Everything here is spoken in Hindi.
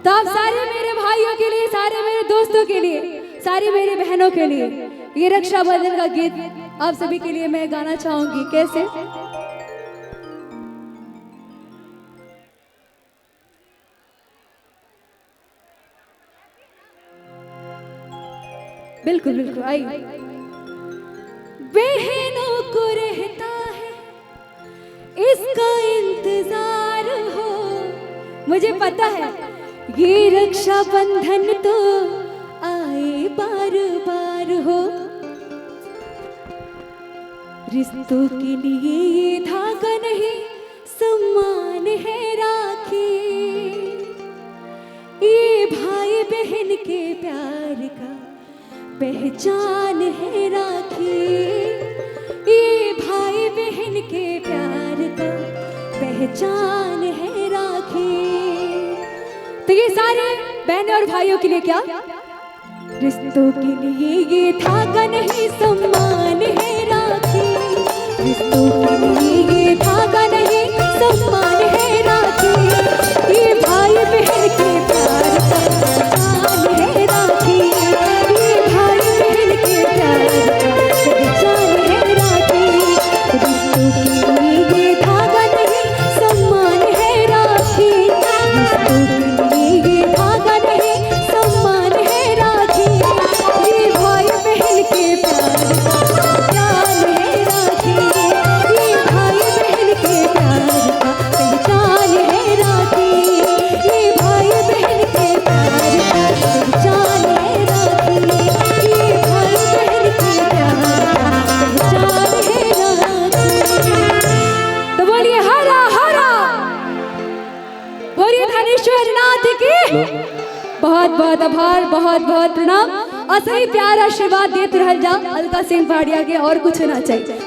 तो आप सारे मेरे भाइयों के लिए, सारे मेरे दोस्तों के लिए, सारी मेरी बहनों के लिए ये रक्षाबंधन का गीत आप सभी के लिए मैं गाना चाहूंगी। कैसे? बिल्कुल बिल्कुल, आइए। बहनों को रहता है इसका इंतजार हो, मुझे पता है ये रक्षाबंधन तो आए बार बार हो। रिश्तों के लिए ये धागा नहीं, सम्मान है राखी। ये भाई बहन के प्यार का पहचान है राखी। ये भाई बहन के प्यार का पहचान है राखी। तो ये सारे बहनों और भाइयों के लिए क्या? रिश्तों के लिए ये धागा नहीं, सम्मान है राखी। रिश्तों के लिए ये धागा नहीं, सम्मान है राखी। ये भाई बहन के प्यार का पहचान है राखी। ये भाई बहन के प्यार का पहचान है राखी। रिश्तों के लिए ये धागा नहीं, सम्मान है राखी। रिश्तों के लिए ये धागा नहीं, सम्मान है राखी। ये भाई बहन के प्यार का पहचान है राखी। ये भाई बहन के प्यार का पहचान है राखी। ये भाई बहन के प्यार का पहचान है राखी। ये भाई बहन के प्यार का पहचान है राखी। तो बोलिए हरा हरा, बोलिए धनेश्वर नाथ की बहुत बहुत आभार, बहुत बहुत प्रणाम। और सही प्यार आशीर्वाद देते रह जा अलका सिंह भाटिया के, और कुछ ना चाहिए।